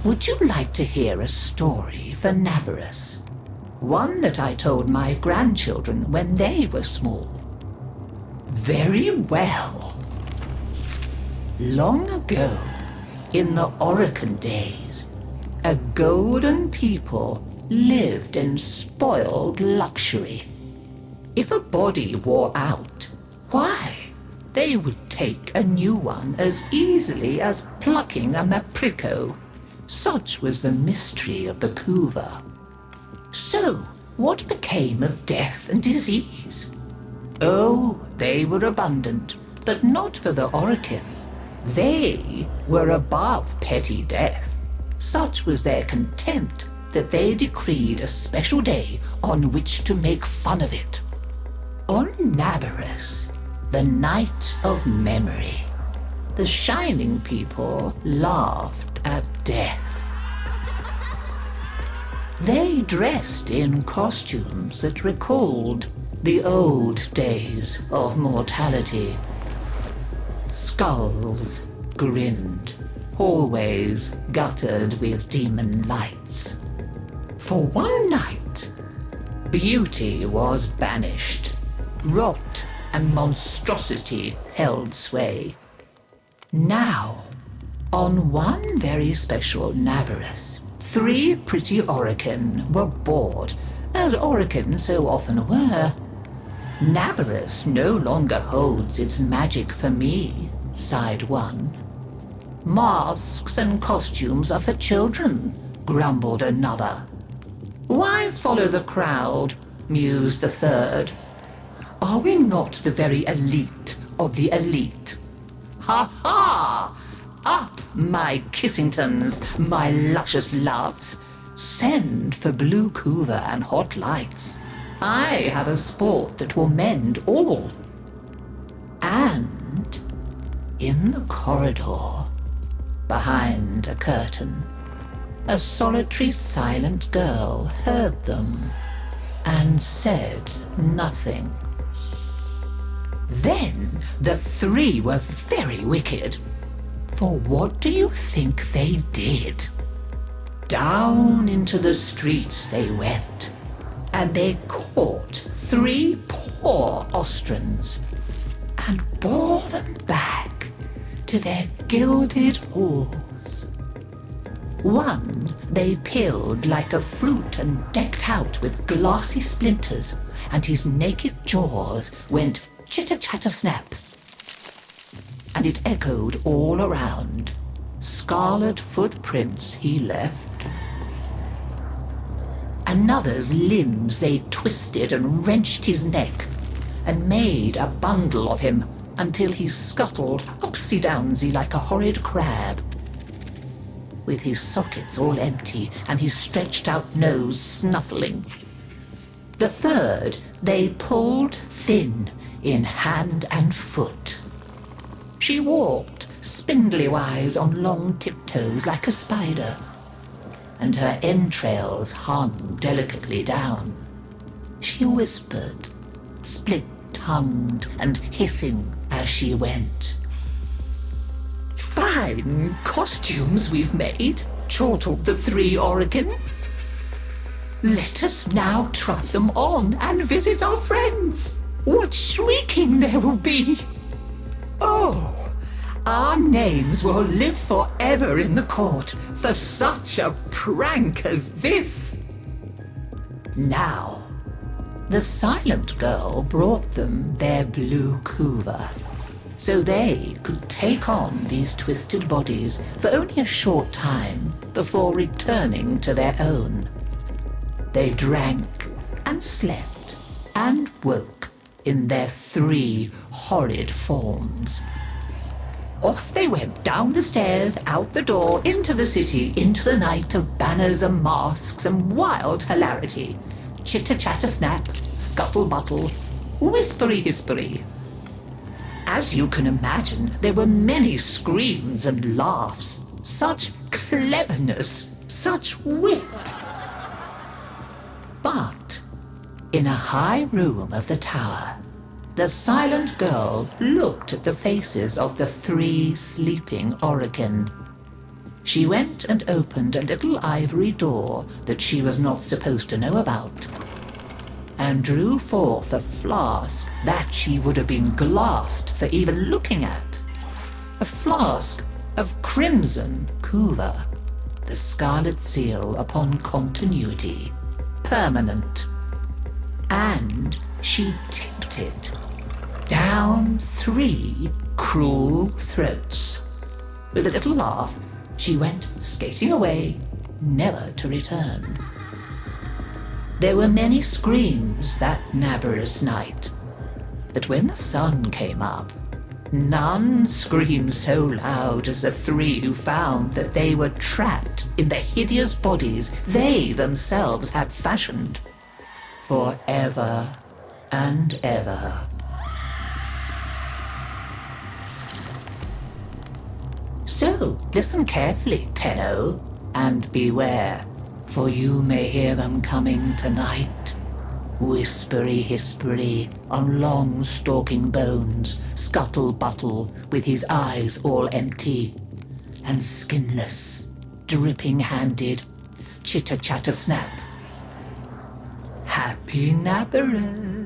Would you like to hear a story for Nabarus? One that I told my grandchildren when they were small. Very well. Long ago, in the Orokin days, a golden people lived in spoiled luxury. If a body wore out, why, they would take a new one as easily as plucking a maprico. Such was the mystery of the Kuva. So, what became of death and disease? Oh, they were abundant, but not for the Orokin. They were above petty death. Such was their contempt that they decreed a special day on which to make fun of it. On Nabarus, the night of memory, the Shining People laughed at death. They dressed in costumes that recalled the old days of mortality. Skulls grinned, hallways guttered with demon lights. For one night, beauty was banished, rot and monstrosity held sway. Now, on one very special Nabarus, 3 pretty Orokin were bored, as Orokin so often were. Nabarus no longer holds its magic for me, sighed one. Masks and costumes are for children, grumbled another. Why follow the crowd, mused the third. Are we not the very elite of the elite? Ha ha! Up, my Kissingtons, my luscious loves. Send for blue Kuva and hot lights. I have a sport that will mend all. And in the corridor, behind a curtain, a solitary silent girl heard them and said nothing. Then the 3 were very wicked. For what do you think they did? Down into the streets they went, and they caught 3 poor Ostrans and bore them back to their gilded halls. One they peeled like a fruit and decked out with glassy splinters, and his naked jaws went chitter-chatter-snap. And it echoed all around. Scarlet footprints he left. Another's limbs they twisted and wrenched his neck, and made a bundle of him until he scuttled upsy-downsy like a horrid crab, with his sockets all empty and his stretched-out nose snuffling. The third they pulled thin in hand and foot. She walked spindly-wise on long tiptoes like a spider, and her entrails hung delicately down. She whispered, split-tongued and hissing as she went. Fine costumes we've made, chortled the 3 Orokin. Let us now try them on and visit our friends. What shrieking there will be! Oh, our names will live forever in the court for such a prank as this. Now, the silent girl brought them their blue Kuva, so they could take on these twisted bodies for only a short time before returning to their own. They drank and slept and woke in their 3 horrid forms. Off they went down the stairs, out the door, into the city, into the night of banners and masks and wild hilarity. Chitter-chatter-snap, scuttle-buttle, whispery-hispery. As you can imagine, there were many screams and laughs. Such cleverness, such wit. But in a high room of the tower, the silent girl looked at the faces of the 3 sleeping Orokin. she went and opened a little ivory door that she was not supposed to know about, and drew forth a flask that she would have been glassed for even looking at. A flask of crimson Kuva, the scarlet seal upon continuity, permanent. And she tipped it down 3 cruel throats. With a little laugh, she went skating away, never to return. There were many screams that Nabarus night, but when the sun came up, none screamed so loud as the 3 who found that they were trapped in the hideous bodies they themselves had fashioned forever and ever. So, listen carefully, Tenno, and beware, for you may hear them coming tonight. Whispery-hispery on long stalking bones, scuttle-buttle with his eyes all empty, and skinless, dripping-handed, chitter-chatter-snap. Happy Nabarus!